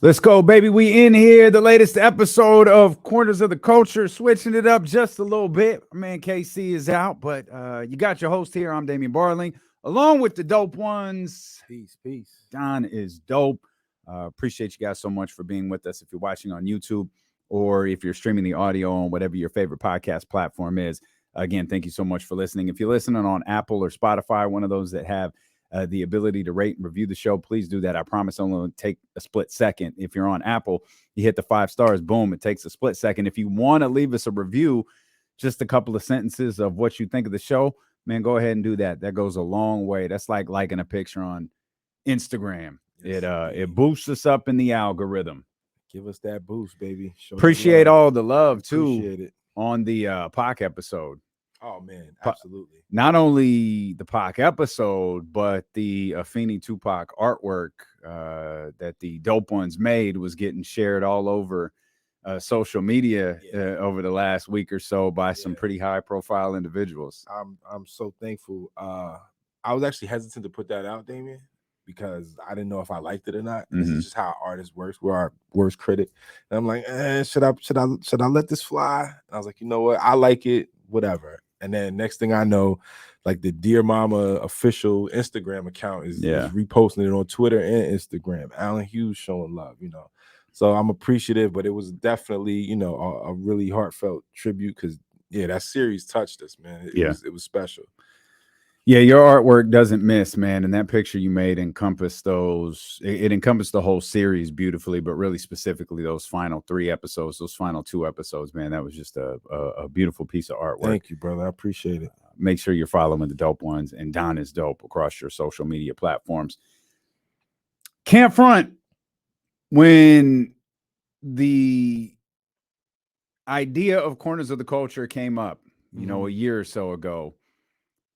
Let's go, baby. We in here. The latest episode of Corners of the Culture, switching it up just a little bit. My man KC is out, but you got your host here. I'm Damian Barling, along with the dope ones. Peace, peace. Don is dope. Appreciate you guys so much for being with us. If you're watching on YouTube or if you're streaming the audio on whatever your favorite podcast platform is, again, thank you so much for listening. If you're listening on Apple or Spotify, one of those that have the ability to rate and review the show, please do that. I promise it'll only take a split second. If you're on Apple, you hit the 5 stars, boom, it takes a split second. If you want to leave us a review, just a couple of sentences of what you think of the show, man, go ahead and do that. That goes a long way. That's like liking a picture on Instagram. Yes, it boosts us up in the algorithm. Give us that boost, baby. Appreciate all the love too on the POC episode. Oh man, absolutely. Not only the POC episode, but the Afeni Tupac artwork that the dope ones made was getting shared all over social media over the last week or so by some pretty high profile individuals. I'm so thankful. I was actually hesitant to put that out, Damien, because I didn't know if I liked it or not. This is just how artists works. We're our worst critic. And I'm like, should I let this fly? And I was like, you know what? I like it, whatever. And then next thing I know, like the Dear Mama official Instagram account is reposting it on Twitter and Instagram. Alan Hughes showing love, So I'm appreciative, but it was definitely, a really heartfelt tribute because, that series touched us, man. It was special. Yeah, your artwork doesn't miss, man. And that picture you made encompassed those. It encompassed the whole series beautifully, but really specifically those final 3 episodes, those final 2 episodes, man. That was just a beautiful piece of artwork. Thank you, brother. I appreciate it. Make sure you're following the dope ones, and Don is dope across your social media platforms. Can't front when the idea of Corners of the Culture came up, a year or so ago.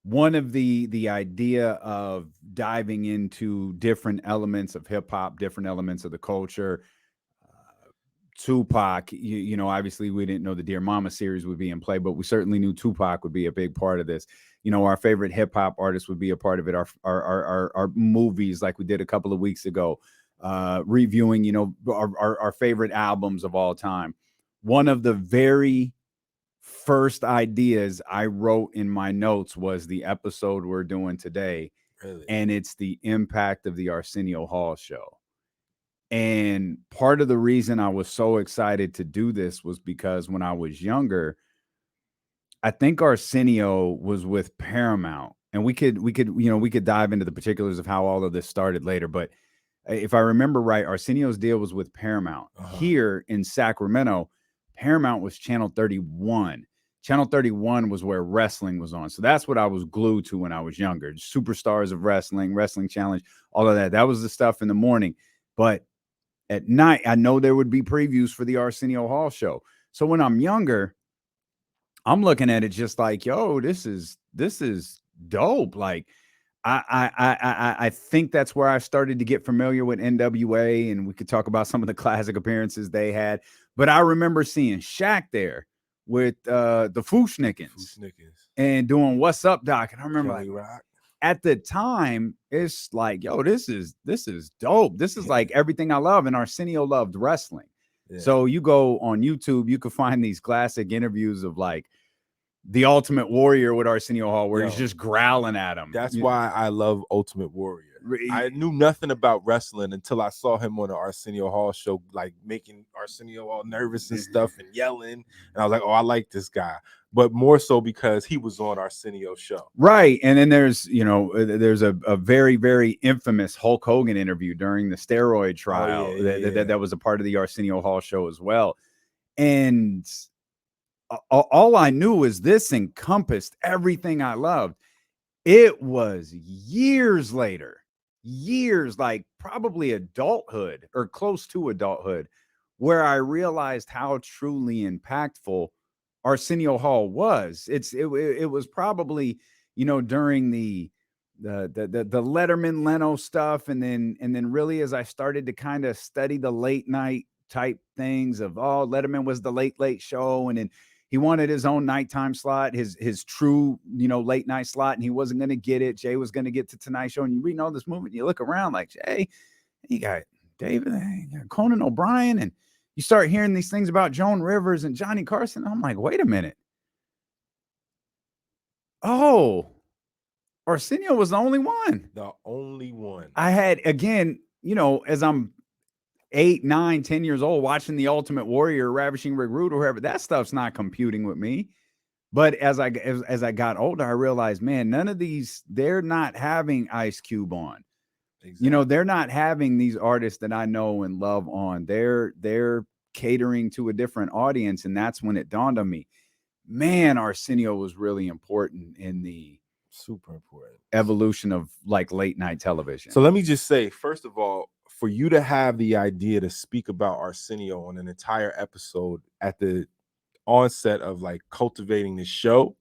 One of the idea of diving into different elements of hip hop, different elements of the culture. Tupac, obviously we didn't know the Dear Mama series would be in play, but we certainly knew Tupac would be a big part of this. Our favorite hip hop artists would be a part of it. Our movies, like we did a couple of weeks ago, reviewing, our favorite albums of all time. One of the very first ideas I wrote in my notes was the episode we're doing today. Really? And it's the impact of the Arsenio Hall show. And part of the reason I was so excited to do this was because when I was younger, I think Arsenio was with Paramount, and we could dive into the particulars of how all of this started later. But if I remember right, Arsenio's deal was with Paramount. Here in Sacramento, Paramount was Channel 31. Channel 31 was where wrestling was on. So that's what I was glued to when I was younger. Superstars of Wrestling, Wrestling Challenge, all of that. That was the stuff in the morning. But at night, I know there would be previews for the Arsenio Hall show. So when I'm younger, I'm looking at it just like, yo, this is dope. Like, I think that's where I started to get familiar with NWA, and we could talk about some of the classic appearances they had. But I remember seeing Shaq there with the Fooshnickens and doing What's Up, Doc. And I remember at the time, it's like, yo, this is dope. This is like everything I love. And Arsenio loved wrestling. Yeah. So you go on YouTube, you can find these classic interviews of like the Ultimate Warrior with Arsenio Hall, where he's just growling at him. That's why I love Ultimate Warrior. I knew nothing about wrestling until I saw him on the Arsenio Hall show, like making Arsenio all nervous and stuff and yelling. And I was like, oh, I like this guy. But more so because he was on Arsenio's show. Right. And then there's a very, very infamous Hulk Hogan interview during the steroid trial that was a part of the Arsenio Hall show as well. And all I knew was this encompassed everything I loved. It was years later, like probably adulthood or close to adulthood, where I realized how truly impactful Arsenio Hall was. It was probably, during the Letterman Leno stuff, and then really as I started to kind of study the late night type things of, Letterman was the late show, and then he wanted his own nighttime slot, his true, late night slot, and he wasn't going to get it. Jay was going to get to Tonight Show, and you reading all this movie, and you look around like, Jay, you got David, Conan O'Brien, and you start hearing these things about Joan Rivers and Johnny Carson. I'm like, wait a minute. Oh, Arsenio was the only one. The only one. I had, again, as I'm 8, 9, 10 years old watching The Ultimate Warrior, Ravishing Rick Rude, or whoever, that stuff's not computing with me. But as I got older, I realized, man, none of these, they're not having Ice Cube on. Exactly. They're not having these artists that I know and love on. They're catering to a different audience. And that's when it dawned on me, man, Arsenio was really important in the super important evolution of like late night television. So let me just say, first of all, for you to have the idea to speak about Arsenio on an entire episode at the onset of like cultivating the show,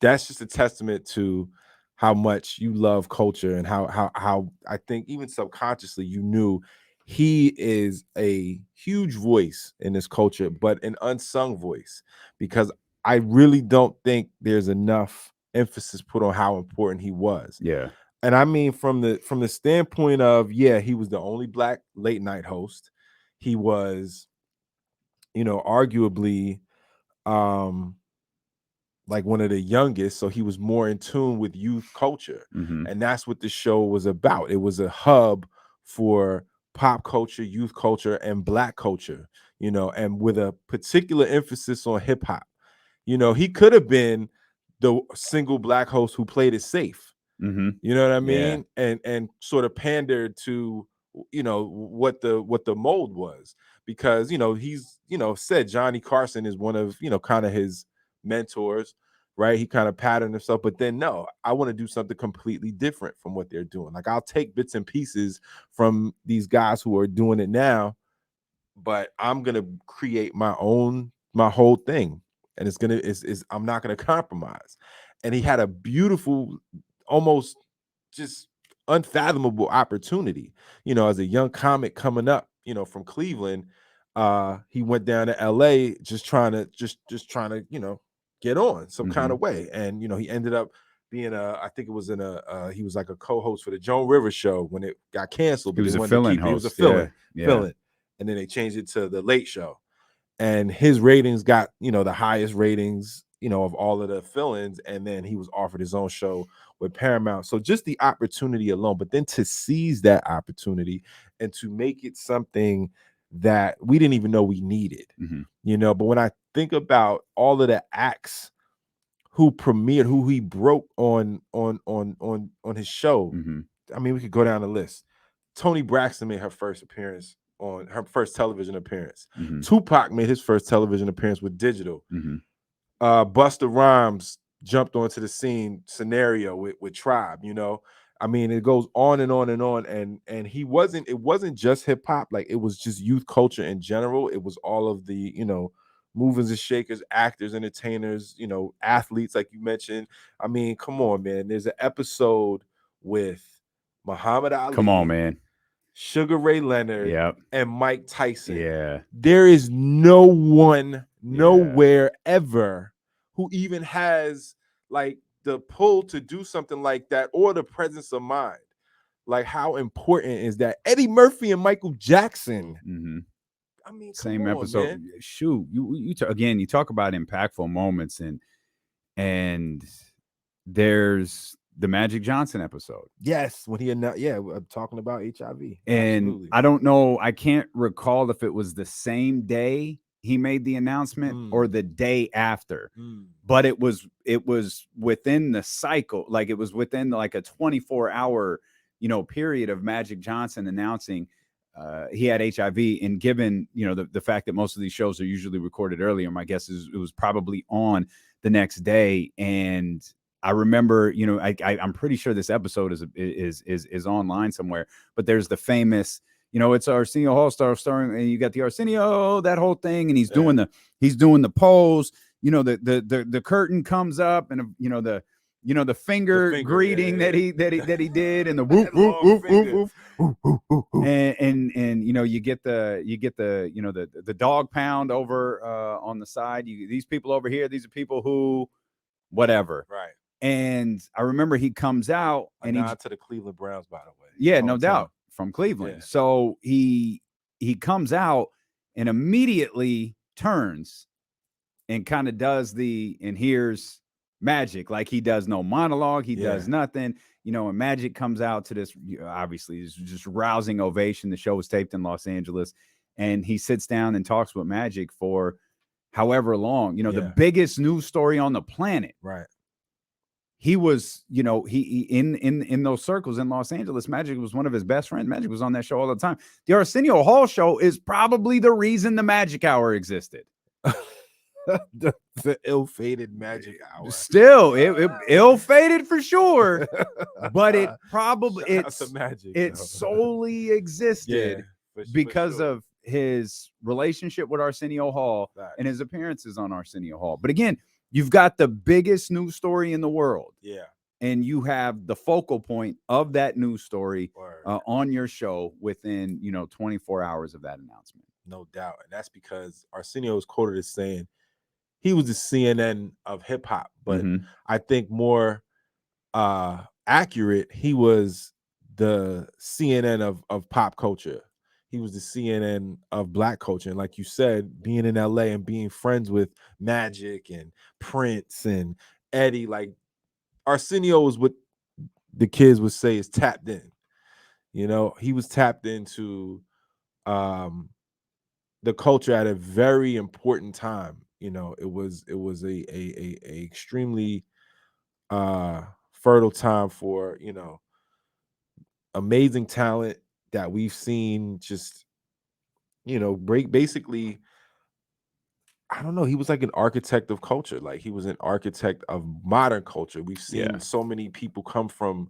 that's just a testament to how much you love culture and how I think even subconsciously you knew he is a huge voice in this culture, but an unsung voice, because I really don't think there's enough emphasis put on how important he was. Yeah. And I mean, from the standpoint of, yeah, he was the only Black late night host. He was, arguably like one of the youngest, so he was more in tune with youth culture. Mm-hmm. And that's what the show was about. It was a hub for pop culture, youth culture, and Black culture, and with a particular emphasis on hip hop. He could have been the single Black host who played it safe. Mm-hmm. You know what I mean? Yeah. And sort of pandered to, what the mold was, because, he's, said Johnny Carson is one of, kind of his mentors, right? He kind of patterned himself, but then no, I want to do something completely different from what they're doing. Like, I'll take bits and pieces from these guys who are doing it now, but I'm going to create my whole thing. And I'm not going to compromise. And he had a beautiful, almost just unfathomable opportunity, as a young comic coming up, from Cleveland. He went down to LA just trying to get on some kind of way. And, he ended up being I think it was he was like a co-host for the Joan Rivers show when it got canceled. But he was a fill-in host. He was a fill-in. And then they changed it to the Late Show. And his ratings got, the highest ratings, of all of the fill-ins. And then he was offered his own show with Paramount. So just the opportunity alone, but then to seize that opportunity and to make it something that we didn't even know we needed, but when I think about all of the acts who premiered, who he broke on his show, I mean, we could go down the list. Toni Braxton made her first television appearance. Tupac made his first television appearance with Digital. Busta Rhymes jumped onto the scene scenario with Tribe. I mean, it goes on and on and on. And it wasn't just hip hop, like it was just youth culture in general. It was all of the, movers and shakers, actors, entertainers, athletes, like you mentioned. I mean, come on, man. There's an episode with Muhammad Ali. Come on, man. Sugar Ray Leonard, and Mike Tyson. Yeah. There is no one, nowhere ever who even has like the pull to do something like that or the presence of mind. Like, how important is that? Eddie Murphy and Michael Jackson. I mean, same episode. Man. Shoot, you again, you talk about impactful moments, and there's the Magic Johnson episode. Yes, when he announced, talking about HIV. And absolutely. I don't know, I can't recall if it was the same day he made the announcement or the day after, but it was within the cycle, like it was within like a 24-hour, period of Magic Johnson announcing he had HIV, and given, the fact that most of these shows are usually recorded earlier, my guess is it was probably on the next day. And I remember, I'm pretty sure this episode is online somewhere, but there's the famous, it's Arsenio Hall starring, and you got the Arsenio, that whole thing, and he's doing the pose, the curtain comes up, and the finger greeting that he did, and the whoop whoop whoop whoop whoop, and you get the dog pound over on the side. These people over here, these are people who whatever, right? And I remember he comes out and he's to the Cleveland Browns, by the way. Yeah, no doubt. from Cleveland. Yeah. So he comes out and immediately turns and kind of does and hears Magic. Like, he does no monologue. He does nothing, and Magic comes out to this, obviously, this just rousing ovation. The show was taped in Los Angeles, and he sits down and talks with Magic for however long, the biggest news story on the planet. Right. He was, he in those circles in Los Angeles, Magic was one of his best friends. Magic was on that show all the time. The Arsenio Hall show is probably the reason the Magic Hour existed. the ill-fated Magic Hour. Still, it ill-fated for sure, but it probably it solely existed because of his relationship with Arsenio Hall and his appearances on Arsenio Hall. But again, you've got the biggest news story in the world. Yeah. And you have the focal point of that news story on your show within, 24 hours of that announcement. No doubt. And that's because Arsenio is quoted as saying he was the CNN of hip hop, but I think more accurate, he was the CNN of pop culture. He was the CNN of Black culture. And like you said, being in LA and being friends with Magic and Prince and Eddie, like, Arsenio was what the kids would say is tapped in. He was tapped into the culture at a very important time. It was a extremely fertile time for, amazing talent that we've seen just, basically, I don't know. He was like an architect of culture. Like, he was an architect of modern culture. We've seen so many people come from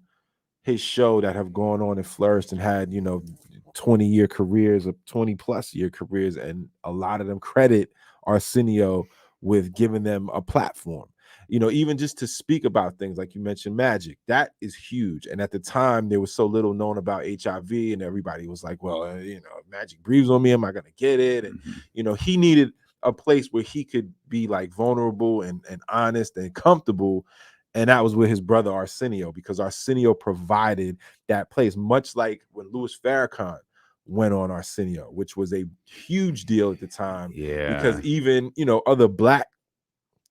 his show that have gone on and flourished and had, 20-year careers or 20+ year careers. And a lot of them credit Arsenio with giving them a platform, even just to speak about things like you mentioned, Magic. That is huge. And at the time, there was so little known about HIV, and everybody was like, well, Magic breathes on me. Am I going to get it? And, he needed a place where he could be like vulnerable and honest and comfortable. And that was with his brother Arsenio, because Arsenio provided that place, much like when Louis Farrakhan went on Arsenio, which was a huge deal at the time. Yeah. Because even, other Black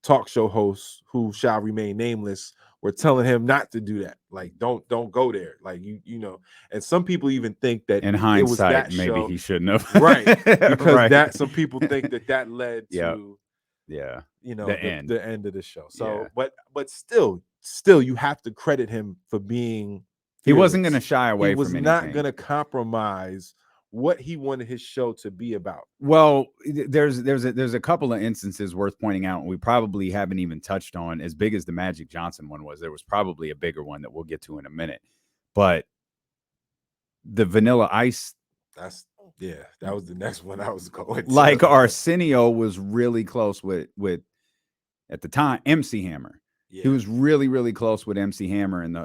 talk show hosts who shall remain nameless were telling him not to do that. Like, don't go there. Like, and some people even think that in hindsight, it was that maybe show. He shouldn't have. Right. Because that some people think that led to the end of the show. So but still you have to credit him for being fearless. He wasn't going to shy away from anything. He was not going to compromise what he wanted his show to be about. Well, there's a couple of instances worth pointing out, and we probably haven't even touched on. As big as the Magic Johnson one was, there was probably a bigger one that we'll get to in a minute. But the Vanilla Ice, that was the next one I was going to. Like, Arsenio was really close with at the time MC Hammer. He was really, really close with MC Hammer. And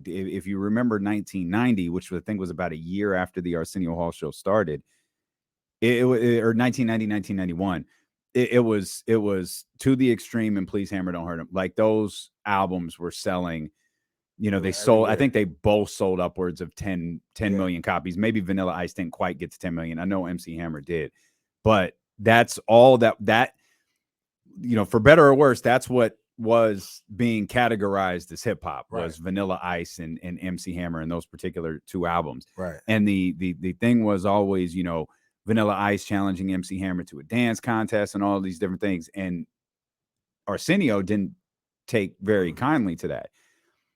if you remember 1990, which I think was about a year after the Arsenio Hall show started, or 1990, 1991, it was To the Extreme and Please Hammer Don't Hurt Him. Like, those albums were selling. They sold, I think they both sold upwards of 10 million copies. Maybe Vanilla Ice didn't quite get to 10 million. I know MC Hammer did, but that's all that, for better or worse, that's what was being categorized as hip hop, was Vanilla Ice and MC Hammer and those particular two albums. Right. And the thing was always, Vanilla Ice challenging MC Hammer to a dance contest and all these different things. And Arsenio didn't take very kindly to that.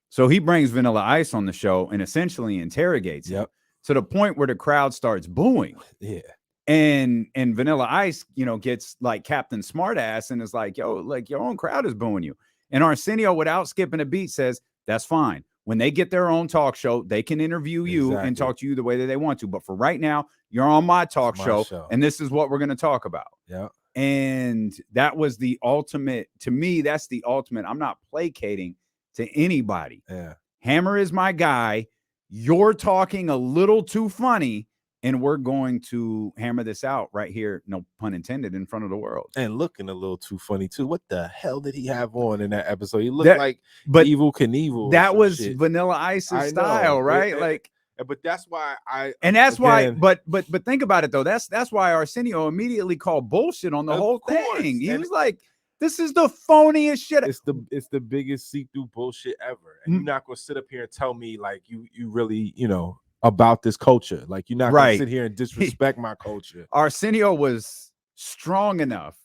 So he brings Vanilla Ice on the show and essentially interrogates him to the point where the crowd starts booing. Yeah. And Vanilla Ice, gets like Captain Smartass and is like, yo, like, your own crowd is booing you. And Arsenio, without skipping a beat, says, that's fine. When they get their own talk show, they can interview you and talk to you the way that they want to. But for right now, you're on my talk show, and this is what we're going to talk about. Yeah. And that was the ultimate, to me, that's the ultimate. I'm not placating to anybody. Yeah. Hammer is my guy. You're talking a little too funny, and we're going to hammer this out right here, no pun intended, in front of the world. And looking a little too funny too. What the hell did he have on in that episode? He looked like Evel Knievel. That was Vanilla Ice's style, right? But that's why and that's why, but think about it though. That's why Arsenio immediately called bullshit on the whole thing. He was like, "This is the phoniest shit." It's the biggest see-through bullshit ever. And you're not gonna sit up here and tell me like you really, you know, about this culture. Like you're not gonna sit here and disrespect my culture. Arsenio was strong enough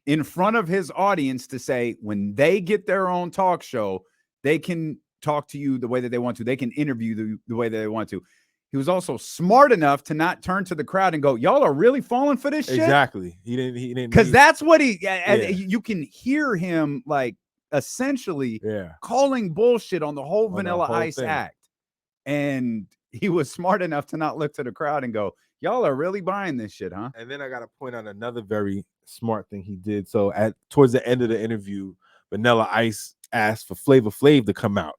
in front of his audience to say when they get their own talk show, they can talk to you the way that they want to. They can interview the way that they want to. He was also smart enough to not turn to the crowd and go, "Y'all are really falling for this shit." Exactly. He didn't because that's what you can hear him like essentially calling bullshit on the whole Vanilla Ice act. And he was smart enough to not look to the crowd and go, "Y'all are really buying this shit, huh?" And then I got to point out another very smart thing he did. So towards the end of the interview, Vanilla Ice asked for Flavor Flav to come out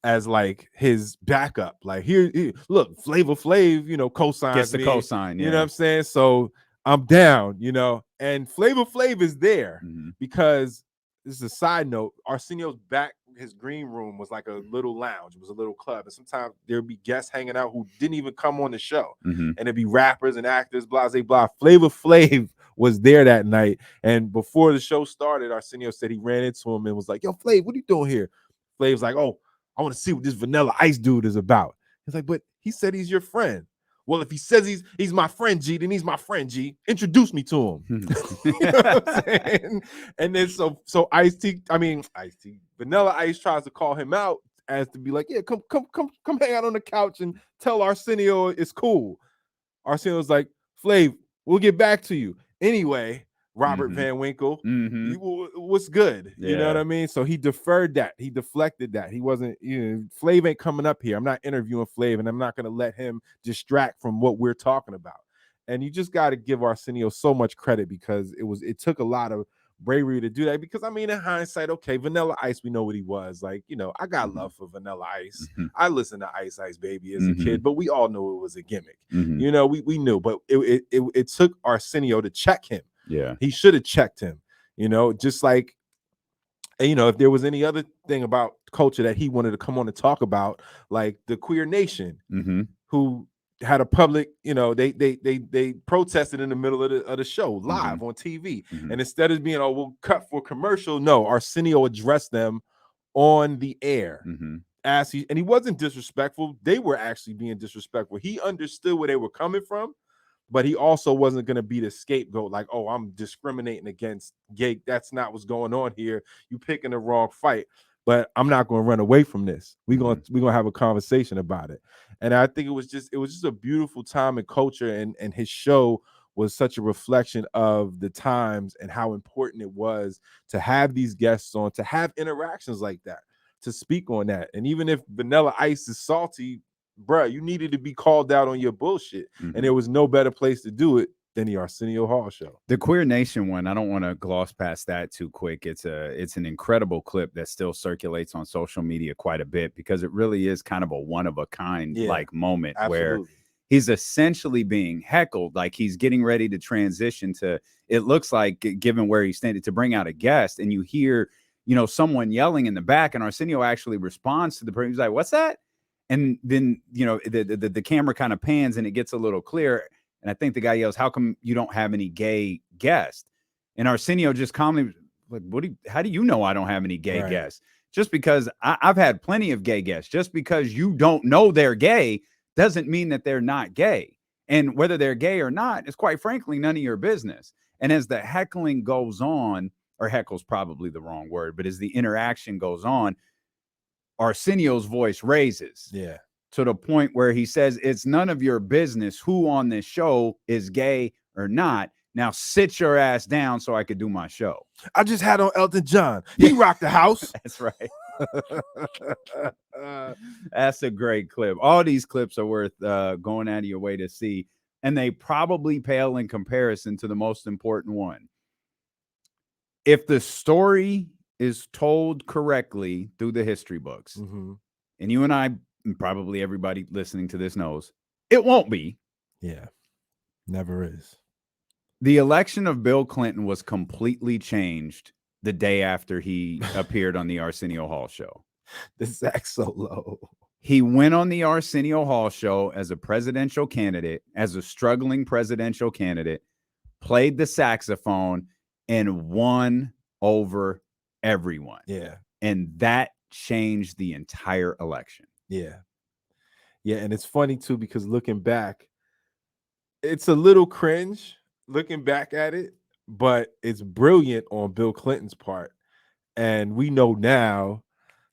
as like his backup. Like here look, Flavor Flav, you know, co-signs gets the cosign. You know what I'm saying? So I'm down, you know. And Flavor Flav is there because this is a side note. Arsenio's back, his green room was like a little lounge. It was a little club. And sometimes there'd be guests hanging out who didn't even come on the show. And it'd be rappers and actors, blah, blah, blah. Flavor Flav was there that night. And before the show started, Arsenio said he ran into him and was like, "Yo, Flav, what are you doing here?" Flav's like, "Oh, I want to see what this Vanilla Ice dude is about." He's like, "But he said he's your friend." "Well, if he says he's my friend, G, then he's my friend, G. Introduce me to him." You know what I'm saying? And then so Vanilla Ice tries to call him out as to be like, "Yeah, come hang out on the couch and tell Arsenio it's cool." Arsenio's like, "Flav, we'll get back to you." Anyway, Robert Van Winkle, what's good? You know what I mean? So he deferred that. He deflected that. He wasn't, you know, Flav ain't coming up here. I'm not interviewing Flav, and I'm not going to let him distract from what we're talking about. And you just got to give Arsenio so much credit because it took a lot of bravery to do that. Because I mean, in hindsight, okay, Vanilla Ice, we know what he was. Like, you know, I got love for Vanilla Ice. I listened to Ice Ice Baby as a kid, but we all knew it was a gimmick. You know, we knew, but it took Arsenio to check him. Yeah, he should have checked him, you know, just like, you know, if there was any other thing about culture that he wanted to come on and talk about, like the Queer Nation, who had a public, you know, they protested in the middle of the show live on TV. And instead of being, "Oh, we'll cut for commercial," no, Arsenio addressed them on the air. And he wasn't disrespectful. They were actually being disrespectful. He understood where they were coming from. But he also wasn't going to be the scapegoat, like, "Oh, I'm discriminating against gay." That's not what's going on here. You picking the wrong fight. But I'm not going to run away from this. We're gonna have a conversation about it. And I think it was just a beautiful time in culture, and his show was such a reflection of the times and how important it was to have these guests on, to have interactions like that, to speak on that. And even if Vanilla Ice is salty, bruh, you needed to be called out on your bullshit. And there was no better place to do it than the Arsenio Hall show. The Queer Nation one, I don't want to gloss past that too quick. It's an incredible clip that still circulates on social media quite a bit because it really is kind of a one of a kind like moment where he's essentially being heckled, like he's getting ready to transition to, it looks like, given where he's standing, to bring out a guest, and you hear, you know, someone yelling in the back, and Arsenio actually responds to the person. He's like, "What's that?" And then, you know, the camera kind of pans and it gets a little clear. And I think the guy yells, "How come you don't have any gay guests?" And Arsenio just calmly, like, how do you know I don't have any gay guests? Just because I've had plenty of gay guests. Just because you don't know they're gay doesn't mean that they're not gay. And whether they're gay or not is, quite frankly, none of your business. And as the heckling goes on, or heckle's probably the wrong word, but as the interaction goes on, Arsenio's voice raises to the point where he says, "It's none of your business who on this show is gay or not. Now sit your ass down so I could do my show." I just had on Elton John. He rocked the house. That's right. That's a great clip. All these clips are worth going out of your way to see, and they probably pale in comparison to the most important one. If the story is told correctly through the history books, and you and I, and probably everybody listening to this knows, it won't be. Yeah, never is. The election of Bill Clinton was completely changed the day after he appeared on the Arsenio Hall show. The sax so low. He went on the Arsenio Hall show as a presidential candidate, as a struggling presidential candidate, played the saxophone, and won over everyone. Yeah. And that changed the entire election. Yeah. Yeah. And it's funny too, because looking back, it's a little cringe looking back at it, but it's brilliant on Bill Clinton's part. And we know now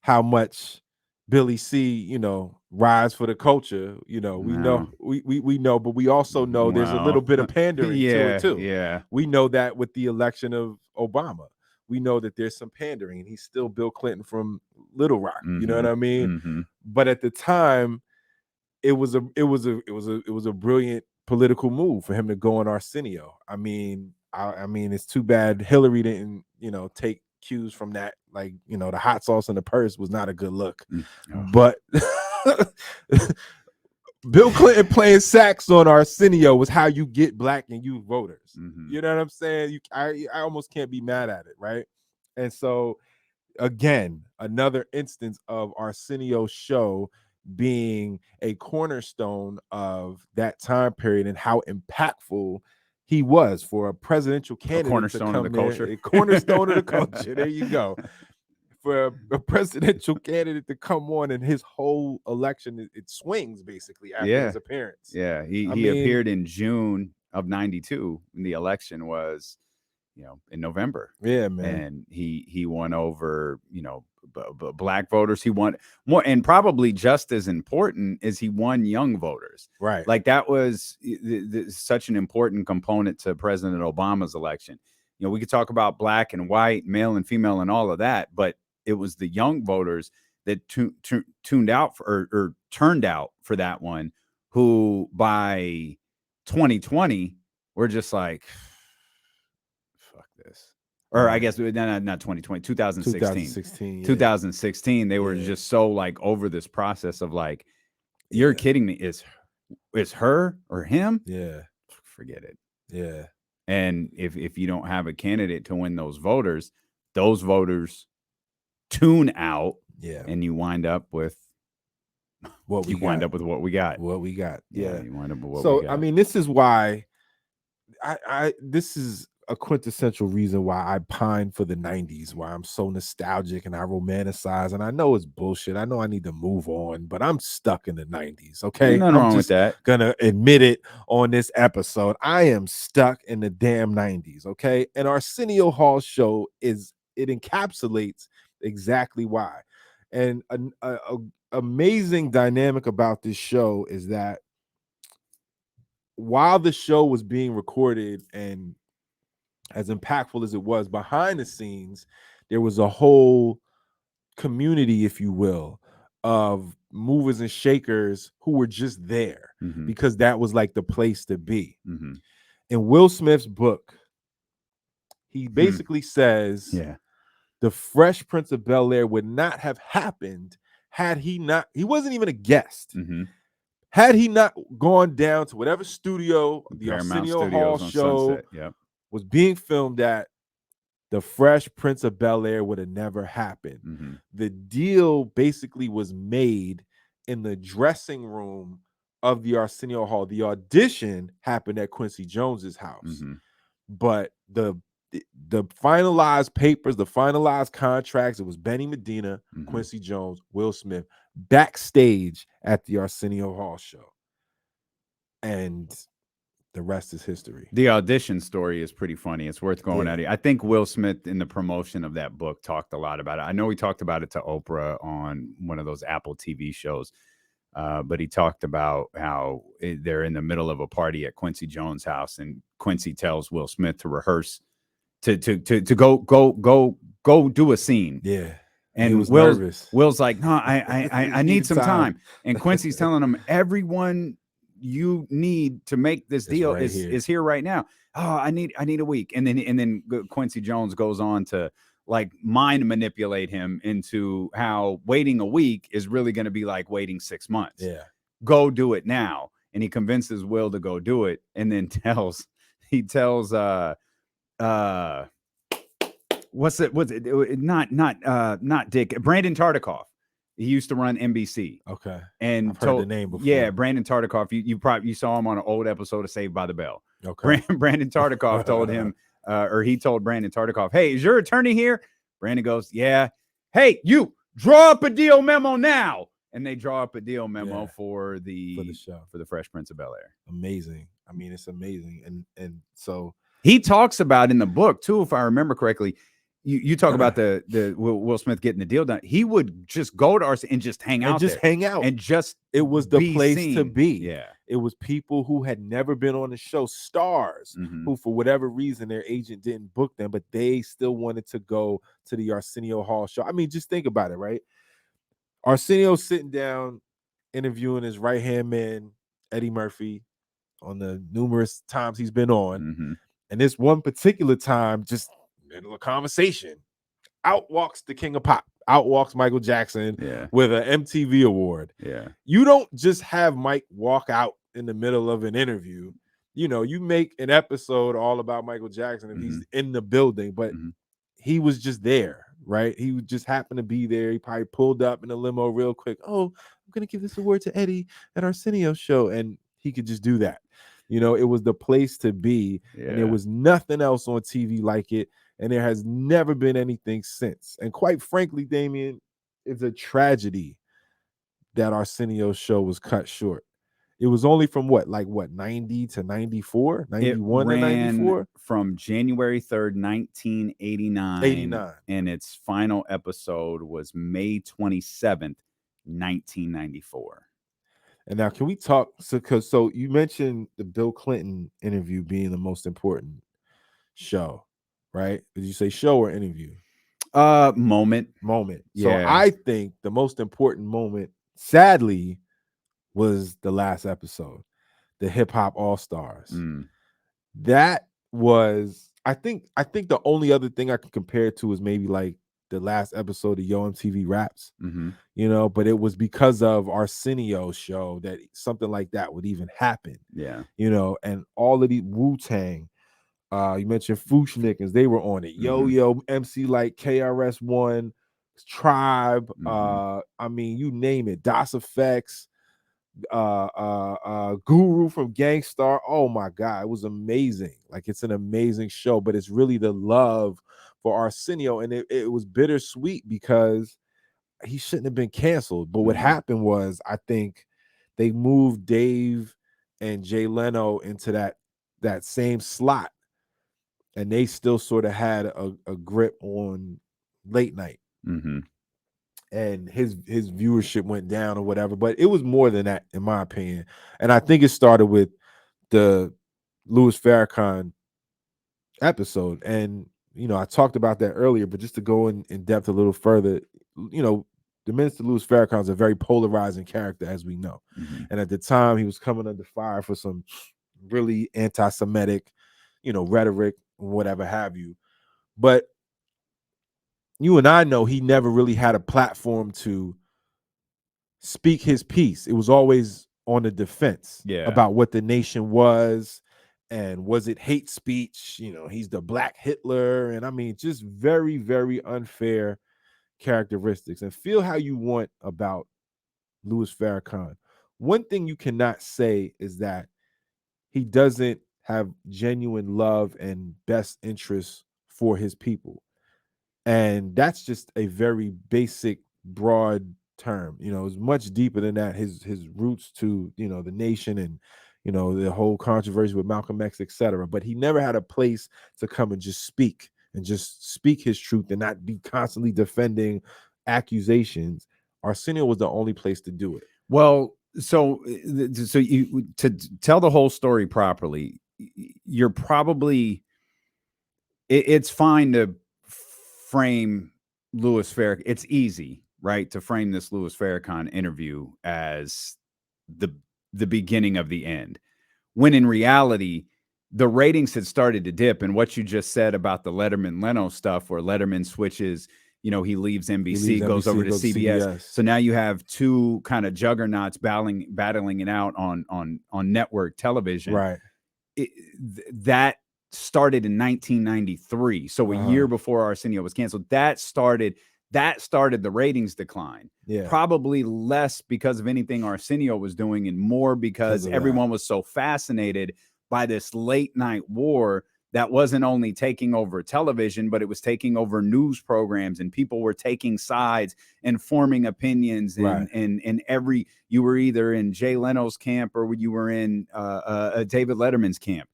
how much Billy C, rides for the culture. We know, we know, but we also know there's a little bit of pandering to it too. Yeah. We know that with the election of Obama, we know that there's some pandering, and he's still Bill Clinton from Little Rock. You know what I mean? But at the time, it was a brilliant political move for him to go on Arsenio. I mean, it's too bad Hillary didn't, take cues from that. Like, the hot sauce in the purse was not a good look. But Bill Clinton playing sax on Arsenio was how you get black and youth voters. You know what I'm saying? I almost can't be mad at it, right? And so, again, another instance of Arsenio's show being a cornerstone of that time period and how impactful he was for a presidential candidate. A cornerstone of the culture. A cornerstone of the culture. There you go. For a presidential candidate to come on, and his whole election, it swings basically after his appearance. Yeah, he appeared in June of '92, and the election was, in November. Yeah, man. And he won over, black voters. He won more, and probably just as important is he won young voters. Right. Like that was such an important component to President Obama's election. We could talk about black and white, male and female, and all of that, but it was the young voters that tuned out or turned out for that one, who by 2020 were just like, fuck this. Or I guess not 2020, 2016. 2016, they were just so like over this process of like, you're kidding me. Is her or him? Yeah. Forget it. Yeah. And if you don't have a candidate to win those voters tune out. Yeah. And you wind up with what we got. Yeah. You wind up with what we got. I mean, this is why this is a quintessential reason why I pine for the 90s, why I'm so nostalgic and I romanticize. And I know it's bullshit. I know I need to move on, but I'm stuck in the 90s. Okay. Nothing wrong with that. Gonna admit it on this episode. I am stuck in the damn 90s. Okay. And Arsenio Hall show it encapsulates exactly why. And an amazing dynamic about this show is that while the show was being recorded and as impactful as it was behind the scenes, there was a whole community, if you will, of movers and shakers who were just there because that was like the place to be. In Will Smith's book, he basically says, the Fresh Prince of Bel-Air would not have happened had he wasn't even a guest. Had he not gone down to whatever studio the Arsenio Hall show was being filmed at, the Fresh Prince of Bel-Air would have never happened. The deal basically was made in the dressing room of the Arsenio Hall. The audition happened at Quincy Jones's house, but the finalized papers, the finalized contracts, it was Benny Medina, Quincy Jones, Will Smith backstage at the Arsenio Hall show. And the rest is history. The audition story is pretty funny. It's worth going at it. I think Will Smith in the promotion of that book talked a lot about it. I know he talked about it to Oprah on one of those Apple TV shows, but he talked about how they're in the middle of a party at Quincy Jones' house, and Quincy tells Will Smith to rehearse to go do a scene. Yeah. And Will's like, no, I need some time. And Quincy's telling him, everyone you need to make this deal is here right now. Oh, I need a week. And then Quincy Jones goes on to like mind manipulate him into how waiting a week is really going to be like waiting 6 months. Yeah. Go do it now. And he convinces Will to go do it, and then tells what's it not Dick, Brandon Tartikoff. He used to run NBC. Okay. And I've heard the name before. Yeah, Brandon Tartikoff. You saw him on an old episode of Saved by the Bell. Okay. Brandon Tartikoff told him, or he told Brandon Tartikoff, "Hey, is your attorney here?" Brandon goes, "Yeah." "Hey, you draw up a deal memo now." And they draw up a deal memo for the show, for the Fresh Prince of Bel-Air. Amazing. I mean, it's amazing. And so he talks about in the book too, if I remember correctly. You talk about the Will Smith getting the deal done. He would just go to Arsenio and just hang out and just it was the place to be. Yeah, it was people who had never been on the show, stars who for whatever reason their agent didn't book them, but they still wanted to go to the Arsenio Hall show. I mean, just think about it, right? Arsenio sitting down interviewing his right hand man Eddie Murphy on the numerous times he's been on, and this one particular time, just middle of conversation, out walks the king of pop, out walks Michael Jackson with an MTV award. Yeah, you don't just have Mike walk out in the middle of an interview. You know, you make an episode all about Michael Jackson if he's in the building, but he was just there, right? He just happened to be there. He probably pulled up in a limo real quick. "Oh, I'm gonna give this award to Eddie at Arsenio show," and he could just do that. You know, it was the place to be, and there was nothing else on TV like it. And there has never been anything since. And quite frankly, Damien, it's a tragedy that Arsenio's show was cut short. It was only from 90 to 94, 91 to 94? From January 3rd, 1989. And its final episode was May 27th, 1994. And now can we talk, so you mentioned the Bill Clinton interview being the most important show, right? Did you say show or interview? Moment. So I think the most important moment, sadly, was the last episode, the Hip Hop All Stars. That was, I think the only other thing I can compare it to is maybe like the last episode of Yo MTV Raps, you know, but it was because of Arsenio's show that something like that would even happen. Yeah, you know, and all of the Wu-Tang. You mentioned Fushnickers, they were on it. Yo, MC like KRS-One, Tribe, I mean, you name it, DOS Effects, Guru from Gangstar. Oh my God, it was amazing. Like, it's an amazing show, but it's really the love for Arsenio, and it was bittersweet because he shouldn't have been canceled. But what happened was, I think they moved Dave and Jay Leno into that same slot, and they still sort of had a grip on late night. And his viewership went down or whatever, but it was more than that, in my opinion. And I think it started with the Louis Farrakhan episode. And, you know, I talked about that earlier, but just to go in depth a little further, you know, the Minister Louis Farrakhan is a very polarizing character, as we know. And at the time, he was coming under fire for some really anti-Semitic, you know, rhetoric, whatever have you. But you and I know he never really had a platform to speak his piece. It was always on the defense about what the nation was, and was it hate speech? You know, he's the Black Hitler. And I mean, just very, very unfair characteristics. And feel how you want about Louis Farrakhan. One thing you cannot say is that he doesn't have genuine love and best interests for his people. And that's just a very basic, broad term. You know, it's much deeper than that. His roots to, you know, the nation and, you know, the whole controversy with Malcolm X, etc. But he never had a place to come and just speak his truth and not be constantly defending accusations. Arsenio was the only place to do it. Well, so you, to tell the whole story properly, you're probably, it's fine to frame Louis Farrakhan. It's easy, right, to frame this Louis Farrakhan interview as the beginning of the end, when in reality the ratings had started to dip. And what you just said about the Letterman Leno stuff, where Letterman switches, you know, he leaves NBC, goes over to CBS. So now you have two kind of juggernauts battling it out on network television. Right. That started in 1993. So a year before Arsenio was canceled. That started that started the ratings decline. Yeah. Probably less because of anything Arsenio was doing and more because everyone was so fascinated by this late night war that wasn't only taking over television, but it was taking over news programs, and people were taking sides and forming opinions. And every, you were either in Jay Leno's camp or you were in David Letterman's camp.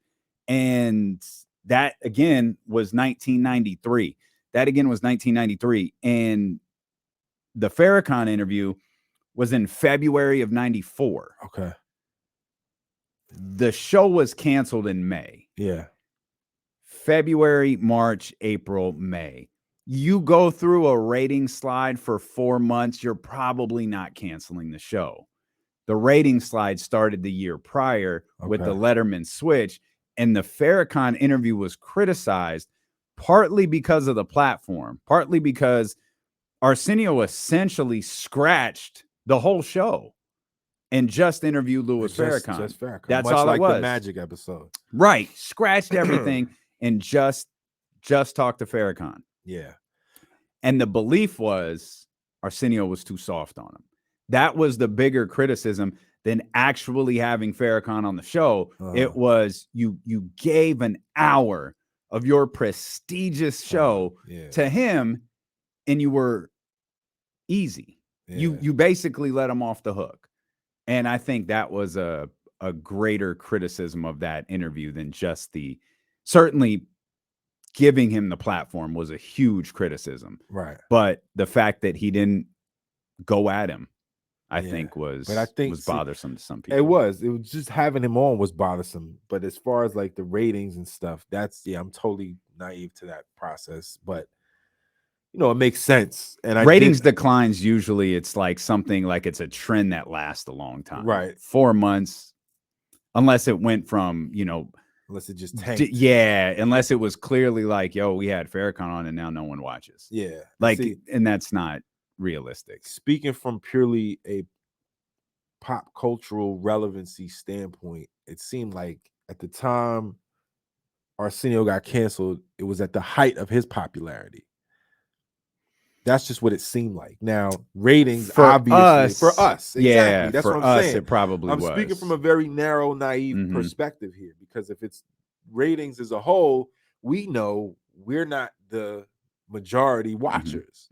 And that again was 1993. And the Farrakhan interview was in February of 94. Okay. The show was canceled in May. Yeah. February, March, April, May. You go through a rating slide for 4 months, you're probably not canceling the show. The rating slide started the year prior with the Letterman switch, and the Farrakhan interview was criticized partly because of the platform, partly because Arsenio essentially scratched the whole show and just interviewed Louis Farrakhan. Just Farrakhan. That's much all like it was. The Magic episode. Right. Scratched everything and just talked to Farrakhan. Yeah. And the belief was Arsenio was too soft on him. That was the bigger criticism than actually having Farrakhan on the show. It was you gave an hour of your prestigious show to him, and you were easy. Yeah. You basically let him off the hook. And I think that was a greater criticism of that interview than just certainly giving him the platform was a huge criticism. Right. But the fact that he didn't go at him, I think was bothersome to some people. It was just having him on was bothersome. But as far as like the ratings and stuff, I'm totally naive to that process. But it makes sense. And ratings declines, usually it's like something like it's a trend that lasts a long time. Right. 4 months, unless it went from, unless it just tanked. Unless it was clearly like, yo, we had Farrakhan on and now no one watches. Yeah. And that's not realistic. Speaking from purely a pop cultural relevancy standpoint, it seemed like at the time Arsenio got canceled, it was at the height of his popularity. That's just what it seemed like. Now, ratings, for us, exactly. Yeah, that's for what I'm us, saying. It probably was. I'm speaking from a very narrow, naive perspective here, because if it's ratings as a whole, we know we're not the majority watchers,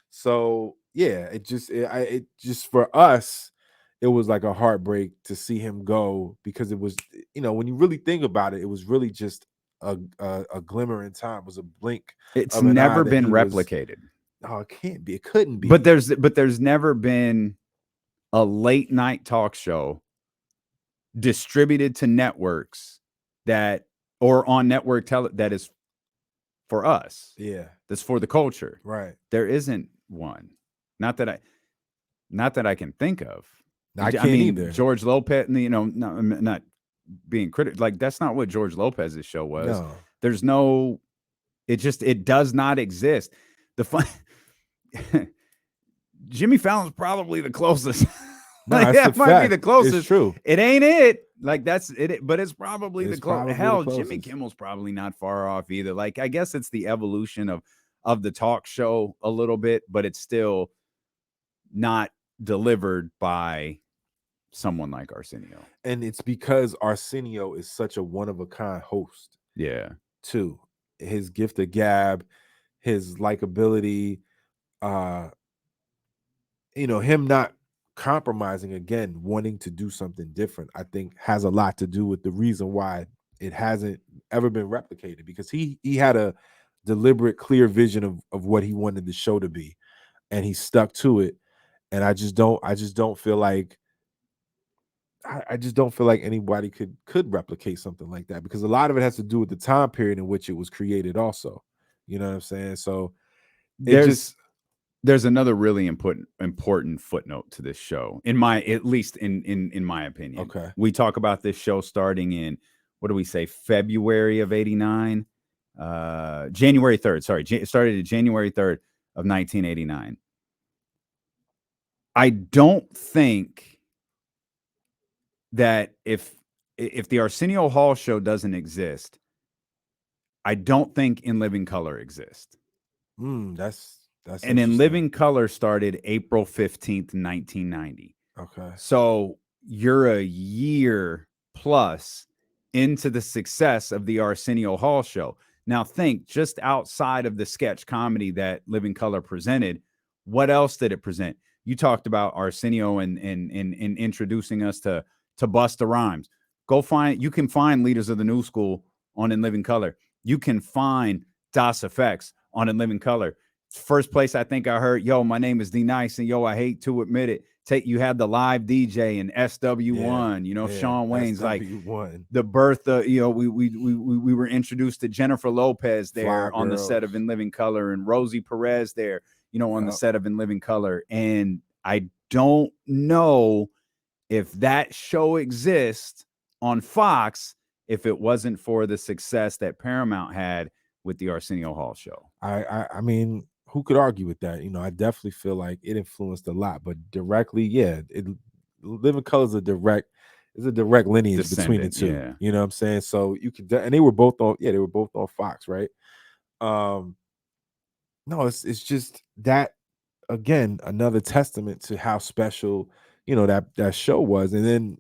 So yeah, it just for us, it was like a heartbreak to see him go, because it was, when you really think about it, it was really just a glimmer in time. It was a blink. It's never been replicated. No, it can't be. It couldn't be. But there's never been a late night talk show distributed to networks or on network that is for us. Yeah. That's for the culture. Right. There isn't one. Not that I can think of. I can't either. George Lopez, not being critical. Like, that's not what George Lopez's show was. No. There's no, it does not exist. The fun Jimmy Fallon's probably the closest. No, that might be the closest. It's true. It ain't it. Like, that's it, but it's probably the closest. Hell, Jimmy Kimmel's probably not far off either. Like, I guess it's the evolution of the talk show a little bit, but it's still not delivered by someone like Arsenio. And it's because Arsenio is such a one-of-a-kind host. Yeah. Too. His gift of gab, his likability, him not compromising, again, wanting to do something different, I think has a lot to do with the reason why it hasn't ever been replicated, because he had a deliberate, clear vision of what he wanted the show to be, and he stuck to it. And I just don't feel like anybody could replicate something like that, because a lot of it has to do with the time period in which it was created also. You know what I'm saying? So there's another really important footnote to this show, at least in my opinion. Okay. We talk about this show starting in, what do we say, February of 89? January 3rd. Sorry, it started January 3rd of 1989. I don't think that if the Arsenio Hall show doesn't exist, I don't think In Living Color exists. That's That's And In interesting. Living Color started April 15th, 1990. Okay. So you're a year plus into the success of the Arsenio Hall show. Now, think just outside of the sketch comedy that Living Color presented, what else did it present? You talked about Arsenio and introducing us to Busta Rhymes. You can find Leaders of the New School on In Living Color. You can find Das Effects on In Living Color. First place I think I heard, yo, my name is D Nice, and yo, I hate to admit it. You have the live DJ and Yeah. SW1, Yeah. Shawn Wayne's like SW1. the birth of, we were introduced to Jennifer Lopez Fly there on the set Girls. of In Living Color, and Rosie Perez there, on the Yep. set of In Living Color. And I don't know if that show exists on Fox if it wasn't for the success that Paramount had with the Arsenio Hall show. I mean, who could argue with that? I definitely feel like it influenced a lot, but directly, yeah, Living Color is a direct lineage between the Descendant, two. yeah. You know what I'm saying? So you could, and they were both on, yeah, they were both on Fox, right? Um, no, it's just that again, another testament to how special, that show was. And then,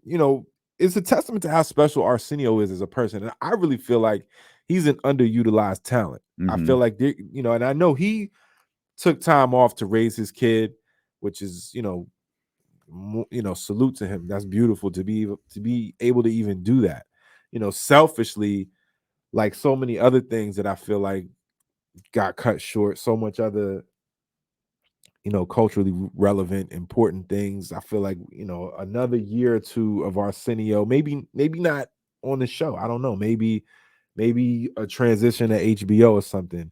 it's a testament to how special Arsenio is as a person. And I really feel like he's an underutilized talent. I feel like and I know he took time off to raise his kid, which is, salute to him. That's beautiful to be able to even do that. Selfishly, like so many other things that I feel like got cut short, so much other culturally relevant, important things. I feel like, another year or two of Arsenio, maybe not on the show. I don't know. Maybe a transition to HBO or something.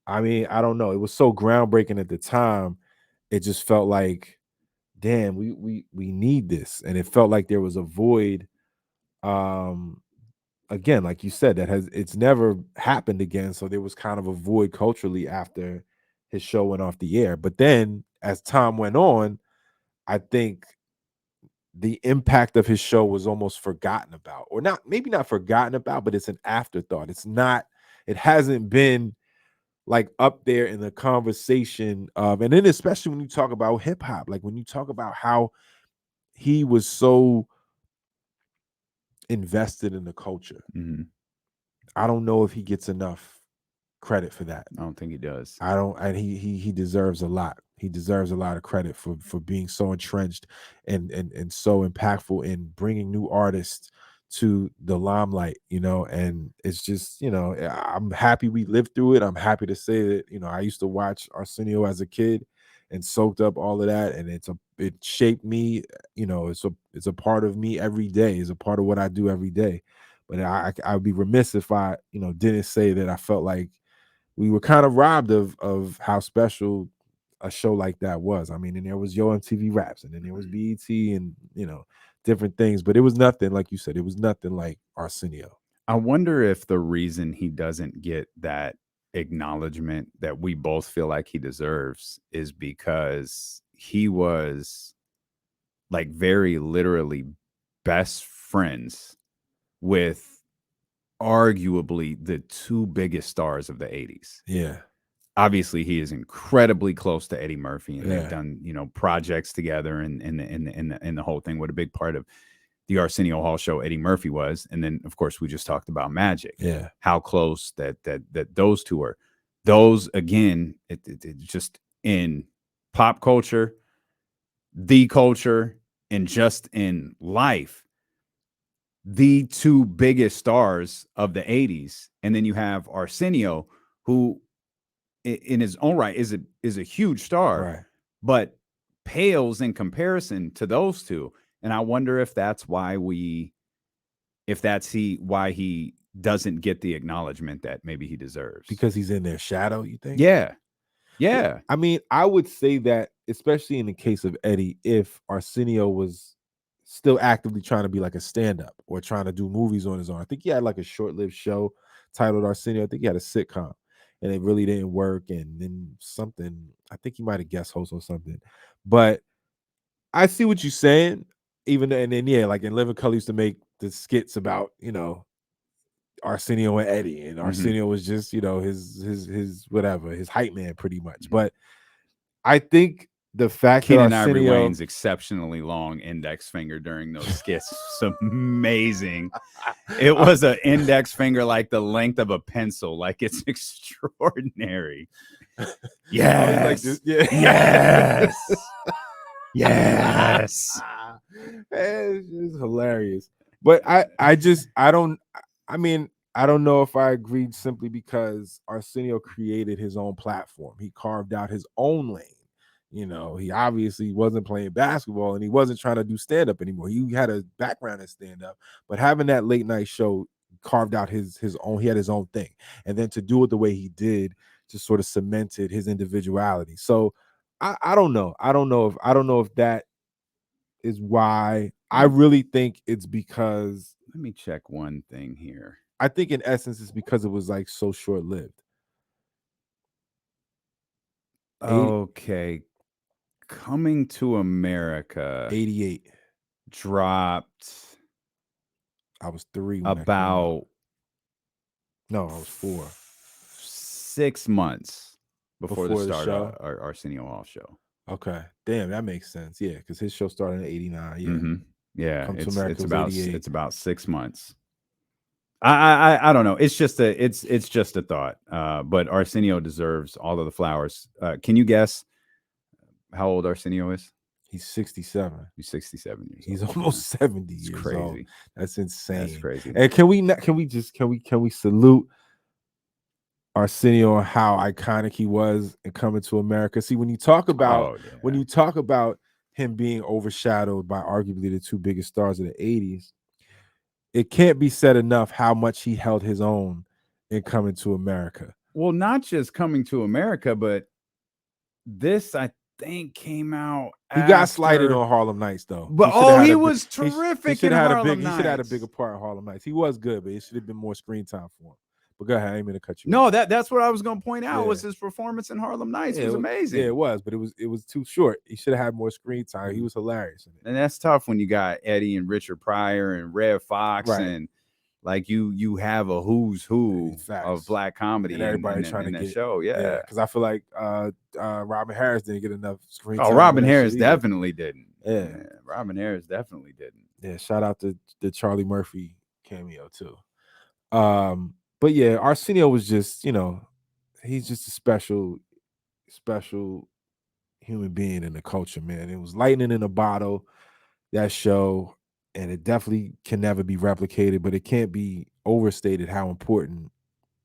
I mean, I don't know. It was so groundbreaking at the time. It just felt like, damn, we need this. And it felt like there was a void. Um, Again, like you said, it's never happened again. So there was kind of a void culturally after his show went off the air. But then as time went on, I think the impact of his show was almost forgotten about, or not, maybe not forgotten about, but it's an afterthought. It hasn't been like up there in the conversation of, and then especially when you talk about hip hop, like when you talk about how he was so invested in the culture. I don't know if he gets enough credit for that. I don't think he does. I don't, and he deserves a lot. He deserves a lot of credit for being so entrenched and so impactful in bringing new artists to the limelight. And it's just, I'm happy we lived through it. I'm happy to say that I used to watch Arsenio as a kid and soaked up all of that, and it shaped me. It's a part of me every day. It's a part of what I do every day. But I would be remiss if I didn't say that I felt like we were kind of robbed of how special a show like that was. I mean, and there was Yo MTV Raps, and then there was BET, and different things, but it was nothing, like you said, it was nothing like Arsenio. I wonder if the reason he doesn't get that acknowledgement that we both feel like he deserves is because he was like very literally best friends with arguably the two biggest stars of the 80s. Yeah. Obviously, he is incredibly close to Eddie Murphy, and they've Yeah. done projects together, and the whole thing. What a big part of the Arsenio Hall show Eddie Murphy was, and then of course we just talked about Magic. Yeah. How close that those two are. Those again, it just in pop culture, the culture, and just in life, the two biggest stars of the 80s. And then you have Arsenio, who in his own right is a huge star, Right. but pales in comparison to those two. And I wonder if that's why why he doesn't get the acknowledgement that maybe he deserves. Because he's in their shadow, you think? Yeah. Yeah. I mean, I would say that, especially in the case of Eddie, if Arsenio was still actively trying to be like a stand-up or trying to do movies on his own. I think he had like a short-lived show titled Arsenio. I think he had a sitcom, and it really didn't work. And then something, I think he might have guest host or something. But I see what you're saying. And then yeah, like in Living Color used to make the skits about, Arsenio and Eddie, and Arsenio was just, his whatever, his hype man pretty much. But I think the fact that Keenan Ivory Arsenio, Wayne's exceptionally long index finger during those skits was amazing. It was an index finger like the length of a pencil. Like, it's extraordinary. I was like, Yes. yeah. Yes. Yes. It's hilarious. But I don't know if I agreed simply because Arsenio created his own platform. He carved out his own lane. You know, he obviously wasn't playing basketball and he wasn't trying to do stand-up anymore. He had a background in stand-up, but having that late night show carved out his own, he had his own thing. And then to do it the way he did just sort of cemented his individuality. So I don't know. I don't know if that is why. I really think it's because, let me check one thing here. I think in essence it's because it was like so short-lived. Okay. Coming to America 88. dropped I was 3 when that came out. about No, I was 4. 6 months before the Before the start show? of our Arsenio Hall show. Okay. Damn, that makes sense. Yeah, because his show started in 89. Yeah. Yeah, Come to America it's was about 88. it's about 6 months. I don't know. It's just a thought. But Arsenio deserves all of the flowers. Can you guess how old Arsenio is? He's 67. He's 67 years He's old. almost 70 It's years crazy. old. That's insane. That's crazy. And can we salute Arsenio on how iconic he was in coming to America? See, when you talk about him being overshadowed by arguably the two biggest stars of the 80s, it can't be said enough how much he held his own in coming to America. Well, not just coming to America, but this, I think, came out He got slighted on Harlem Nights, though. But he was terrific in Harlem Nights. He should have had a bigger part in Harlem Nights. He was good, but it should have been more screen time for him. But go ahead, I ain't mean to cut you No, off. that's what I was going to point out. Was his performance in Harlem Nights was amazing. Yeah, it was, but it was too short. He should have had more screen time. He was hilarious in it. And that's tough when you got Eddie and Richard Pryor and Red Fox, Right. and like you have a who's who Facts. of black comedy And everybody trying in to that get show. Yeah, because I feel like Robin Harris didn't get enough screen time. Oh, Robin Harris definitely didn't. Yeah, Robin Harris definitely didn't. Yeah, shout out to the Charlie Murphy cameo too. But yeah, Arsenio was just, you know, he's just a special human being in the culture, man. It was lightning in a bottle, that show, and it definitely can never be replicated, but it can't be overstated how important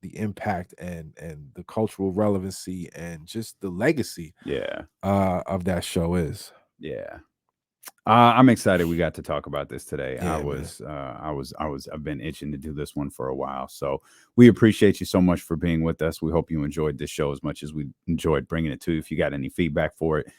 the impact and the cultural relevancy and just the legacy of that show is. Yeah. I'm excited we got to talk about this today. Yeah, I've been itching to do this one for a while. So we appreciate you so much for being with us. We hope you enjoyed this show as much as we enjoyed bringing it to you. If you got any feedback for it,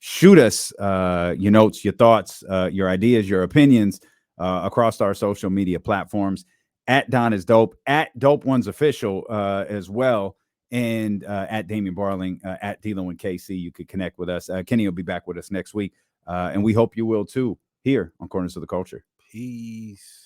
shoot us your notes, your thoughts, your ideas, your opinions across our social media platforms at Don is Dope, at Dope Ones Official as well, and at Damian Barling, at D'Lo and KC. You could connect with us. Kenny will be back with us next week. And we hope you will too, here on Corners of the Culture. Peace.